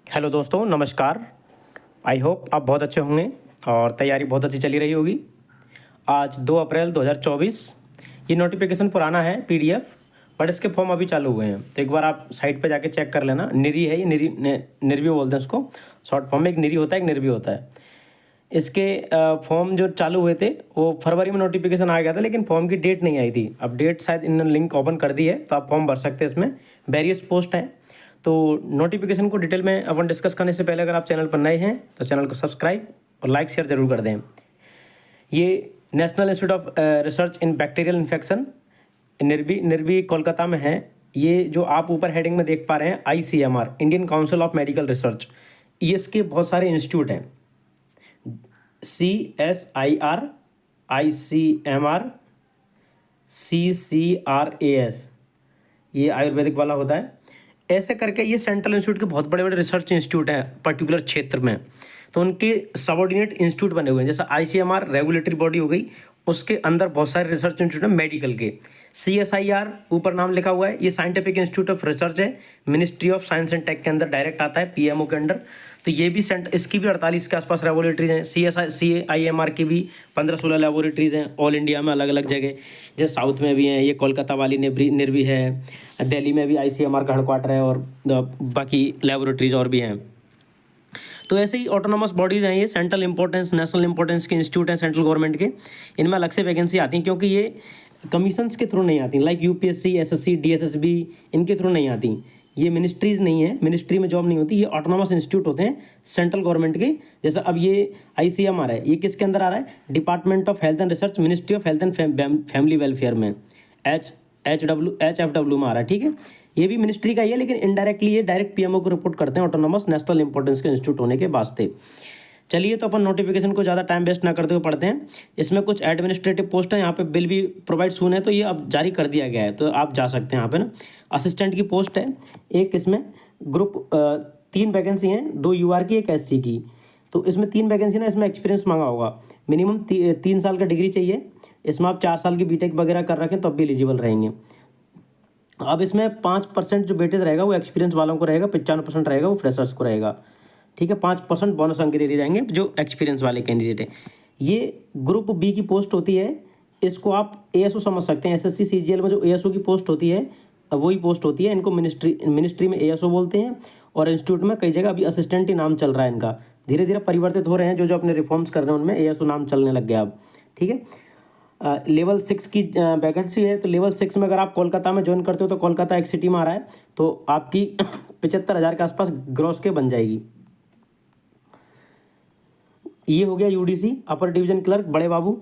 Hello दोस्तों, नमस्कार। I hope आप बहुत अच्छे होंगे और तैयारी बहुत अच्छी चली रही होगी। आज 2 अप्रैल 2024। ये नोटिफिकेशन पुराना है पीडीएफ, बट इसके फॉर्म अभी चालू हुए हैं, तो एक बार आप साइट पे जाके चेक कर लेना। निरी है ये, निर्वी बोलते हैं उसको। शॉर्ट फॉर्म में एक निरी होता है, एक निर्वी होता है। इसके फॉर्म जो चालू हुए थे वो फरवरी में नोटिफिकेशन आ गया था, लेकिन फॉर्म की डेट नहीं आई थी। अब डेट शायद इन्होंने लिंक ओपन कर दी है, तो आप फॉर्म भर सकते हैं। इसमें वेरियस पोस्ट हैं। तो नोटिफिकेशन को डिटेल में अपन डिस्कस करने से पहले अगर आप चैनल पर नए हैं तो चैनल को सब्सक्राइब और लाइक शेयर जरूर कर दें। ये National Institute of Research in Bacterial Infection निर्वी कोलकाता में है। ये जो आप ऊपर हेडिंग में देख पा रहे हैं ICMR, Indian council of medical research, ये इसके बहुत सारे इंस्टीट्यूट हैं। CSIR, ICMR, CCRAS, ये आयुर्वेदिक वाला होता है। ऐसे करके ये सेंट्रल इंस्टीट्यूट के बहुत बड़े बड़े रिसर्च इंस्टीट्यूट हैं पर्टिकुलर क्षेत्र में, तो उनके सबऑर्डिनेट इंस्टीट्यूट बने हुए हैं। जैसा ICMR रेगुलेटरी बॉडी हो गई, उसके अंदर बहुत सारे रिसर्च इंस्टीट्यूट हैं मेडिकल के। CSIR ऊपर नाम लिखा हुआ है, ये साइंटिफिक इंस्टीट्यूट ऑफ रिसर्च है, ministry of science and tech के अंदर डायरेक्ट आता है, PMO के अंडर। तो ये भी इसकी भी 48 के आसपास लेबोरेटरीज हैं। CIMR की भी 15-16 लेबोरेटरीज हैं ऑल इंडिया में, अलग अलग जगह। जैसे साउथ में भी हैं, ये कोलकाता वाली निर्वी है, दिल्ली में भी ICMR का हेडक्वार्टर है, और बाकी लेबोरेटरीज और भी हैं। तो ऐसे ही ऑटोनॉमस बॉडीज़ हैं, ये सेंट्रल इंपॉर्टेंस, नेशनल इंपॉर्टेंस के इंस्टीट्यूट हैं सेंट्रल गवर्नमेंट के। इनमें अलग से वैकेंसी आती हैं, क्योंकि ये कमीशंस के थ्रू नहीं आती, लाइक UPSC, SSC, DSSB, इनके थ्रू नहीं आती। ये मिनिस्ट्रीज़ नहीं है, मिनिस्ट्री में जॉब नहीं होती, ये ऑटोनॉमस इंस्टीट्यूट होते हैं सेंट्रल गवर्नमेंट के। जैसा अब ये ICMR है, ये किसके अंदर आ रहा है? Department of health and research, ministry of health and family welfare में, HFW में आ रहा है। ठीक है, ये भी मिनिस्ट्री का ही है, लेकिन इनडायरेक्टली ये डायरेक्ट PMO को रिपोर्ट करते हैं, ऑटोनॉमस नेशनल इंपॉर्टेंस के इंस्टीट्यूट होने के वास्ते। चलिए, तो अपन नोटिफिकेशन को ज़्यादा टाइम वेस्ट ना करते हुए पढ़ते हैं। इसमें कुछ एडमिनिस्ट्रेटिव पोस्ट है, यहाँ पे बिल भी प्रोवाइड सून है, तो ये अब जारी कर दिया गया है, तो आप जा सकते हैं यहाँ पे ना। असिस्टेंट की पोस्ट है एक, इसमें ग्रुप 3 वैकेंसी हैं, 2 UR की, 1 SC की। तो इसमें 3 वैकेंसी ना, इसमें एक्सपीरियंस मांगा होगा। मिनिमम 3 साल का डिग्री चाहिए। इसमें आप 4 साल की BTech वगैरह कर रखें तो अब भी एलिजिबल रहेंगे। अब इसमें 5% जो वेटेज रहेगा वो एक्सपीरियंस वालों को रहेगा, 95% रहेगा वो फ्रेशर्स को रहेगा। ठीक है, 5% बोनस अंक दे दिए जाएंगे जो एक्सपीरियंस वाले कैंडिडेट हैं। ये ग्रुप B की पोस्ट होती है, इसको आप ASO समझ सकते हैं। SSC CGL में जो ASO की पोस्ट होती है वही पोस्ट होती है। इनको मिनिस्ट्री में ASO बोलते हैं, और इंस्टीट्यूट में कई जगह अभी असिस्टेंट ही नाम चल रहा है इनका। धीरे धीरे परिवर्तित हो रहे हैं, जो जो अपने रिफॉर्म्स कर रहे हैं उनमें ASO नाम चलने लग गया अब। ठीक है, लेवल 6 की वैकेंसी है। तो लेवल 6 में अगर आप कोलकाता में ज्वाइन करते हो, तो कोलकाता एक सिटी में आ रहा है, तो आपकी 75,000 के आसपास ग्रॉस के बन जाएगी। ये हो गया UDC, अपर डिवीजन क्लर्क, बड़े बाबू।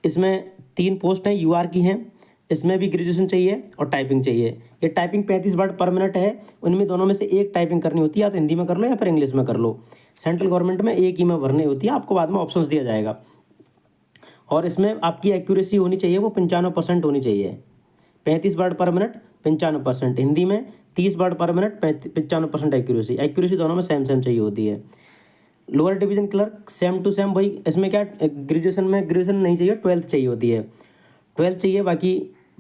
इसमें 3 पोस्ट हैं, UR की हैं। इसमें भी ग्रेजुएशन चाहिए और टाइपिंग चाहिए। ये टाइपिंग 35 वर्ड पर मिनट है, उनमें दोनों में से एक टाइपिंग करनी होती है, या तो हिंदी में कर लो या फिर इंग्लिश में कर लो। सेंट्रल गवर्नमेंट में एक ही में भरनी होती है, आपको बाद में ऑप्शंस दिया जाएगा। और इसमें आपकी एक्यूरेसी होनी चाहिए, वो 95% होनी चाहिए। 35 वर्ड पर मिनट, 95%। हिंदी में 30 वर्ड पर मिनट, 95% एक्यूरेसी दोनों में सेम चाहिए होती है। Lower division clerk same to same वही। इसमें क्या, ग्रेजुएशन में ग्रेजुएशन नहीं चाहिए, 12th चाहिए होती है, 12th चाहिए। बाकी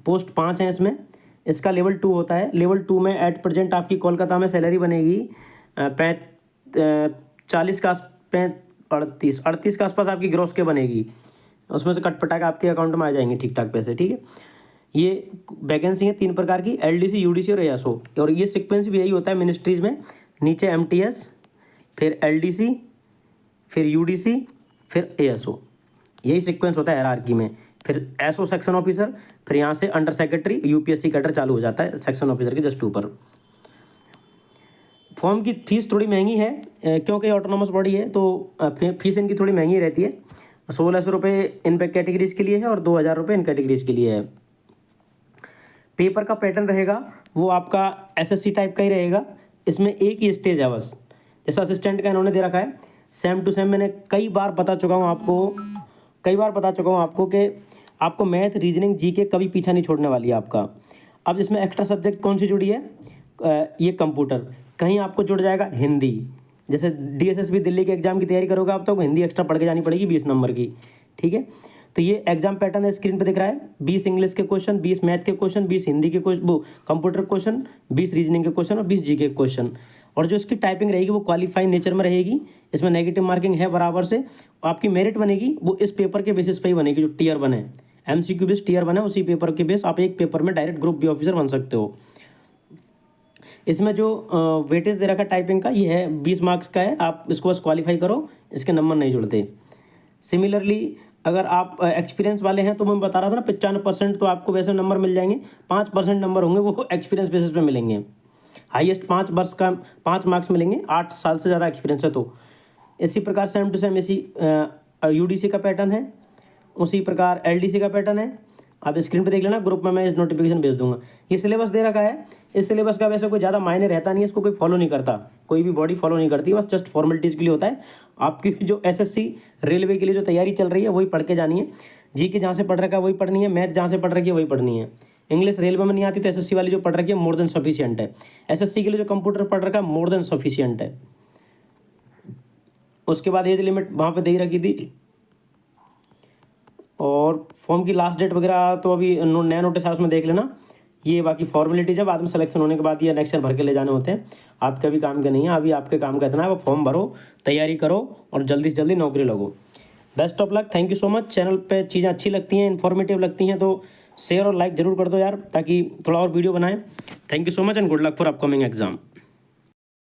पोस्ट 5 हैं इसमें। इसका लेवल 2 होता है। लेवल 2 में एट प्रेजेंट आपकी कोलकाता में सैलरी बनेगी 40 का 38 के आसपास आपकी ग्रॉस के बनेगी। उसमें से कट पटा के आपके अकाउंट में आ जाएंगे ठीक ठाक पैसे। ठीक है, ये वैकेंसी है 3 प्रकार की, LDC, UDC और ASO। और ये सीक्वेंस भी यही होता है मिनिस्ट्रीज में, नीचे MTS, फिर LDC, फिर UDC, फिर ASO। यही सीक्वेंस होता है हायरार्की में। फिर SO सेक्शन ऑफिसर, फिर यहाँ से अंडर सेक्रेटरी UPSC कैडर चालू हो जाता है सेक्शन ऑफिसर के जस्ट ऊपर। फॉर्म की फीस थोड़ी महंगी है, क्योंकि ऑटोनॉमस बॉडी है, तो फीस इनकी थोड़ी महंगी रहती है। 1600 रुपये इन कैटेगरीज के लिए है, और 2000 रुपये इन कैटेगरीज के लिए है। पेपर का पैटर्न रहेगा वो आपका SSC टाइप का ही रहेगा। इसमें एक ही स्टेज है बस, जैसा असिस्टेंट का इन्होंने दे रखा है, सेम टू सेम। मैंने कई बार बता चुका हूँ आपको कि आपको मैथ, रीजनिंग, GK कभी पीछा नहीं छोड़ने वाली है आपका। अब इसमें एक्स्ट्रा सब्जेक्ट कौन सी जुड़ी है? ये कंप्यूटर। कहीं आपको जुड़ जाएगा हिंदी, जैसे DSSB दिल्ली के एग्जाम की तैयारी करोगे आप, तो हिंदी एक्स्ट्रा पढ़ के जानी पड़ेगी 20 नंबर की। ठीक है, तो ये एग्जाम पैटर्न है, स्क्रीन पे दिख रहा है। 20 इंग्लिश के क्वेश्चन, 20 मैथ के क्वेश्चन, 20 हिंदी के क्वेश्चन, वो कंप्यूटर क्वेश्चन, 20 रीजनिंग के क्वेश्चन और 20 GK के क्वेश्चन। और जो इसकी टाइपिंग रहेगी वो क्वालिफाइंग नेचर में रहेगी, इसमें नेगेटिव मार्किंग है बराबर से। आपकी मेरिट बनेगी वो इस पेपर के बेसिस पे ही बनेगी जो टीयर 1 है, MCQ बेस टीयर 1 है, उसी पेपर के बेस आप एक पेपर में डायरेक्ट ग्रुप बी ऑफिसर बन सकते हो। इसमें जो वेटेज दे रखा है टाइपिंग का, ये है 20 मार्क्स का है, आप इसको बस क्वालिफाई करो, इसके नंबर नहीं जुड़ते। सिमिलरली अगर आप एक्सपीरियंस वाले हैं तो मैं बता रहा था ना 95% तो आपको वैसे नंबर मिल जाएंगे, 5% नंबर होंगे वो एक्सपीरियंस बेसिस पे मिलेंगे। हाईएस्ट 5 वर्ष का 5 मार्क्स मिलेंगे, 8 साल से ज़्यादा एक्सपीरियंस है तो। इसी प्रकार सेम टू सेम इसी UDC का पैटर्न है, उसी प्रकार LDC का पैटर्न है। आप स्क्रीन पे देख लेना, ग्रुप में मैं इस नोटिफिकेशन भेज दूंगा। ये सिलेबस दे रखा है, इस सिलेबस का वैसे कोई ज़्यादा मायने रहता नहीं है, इसको कोई फॉलो नहीं करता, कोई भी बॉडी फॉलो नहीं करती, बस जस्ट फॉर्मेलिटीज़ के लिए होता है। आपकी जो SSC रेलवे के लिए जो तैयारी चल रही है वही पढ़ के जानी है, GK जहाँ से पढ़ रखा है वही पढ़नी है, मैथ जहाँ से पढ़ रखी है वही पढ़नी है। इंग्लिश रेलवे में नहीं आती तो SSC वाली जो पढ़ रखी है मोर देन सफिशियंट है। SSC के लिए जो कंप्यूटर पढ़ रखा है मोर देन सफिशियंट है। उसके बाद एज लिमिट वहाँ पे दे ही रखी थी, और फॉर्म की लास्ट डेट वगैरह तो अभी नया नोटिस है उसमें देख लेना। ये बाकी फॉर्मेलिटीज है, बाद में सिलेक्शन होने के बाद ये नेक्स्ट ईयर भर के ले जाने होते हैं, आपका भी काम का नहीं है। अभी आपके काम का इतना है, वो फॉर्म भरो, तैयारी करो और जल्दी से जल्दी नौकरी लगो। Best of luck, thank you so much. Channel पे चीज़ें अच्छी लगती हैं, इन्फॉर्मेटिव लगती हैं तो शेयर और लाइक ज़रूर कर दो यार, ताकि थोड़ा और वीडियो बनाएं। Thank you so much and good luck for upcoming exam.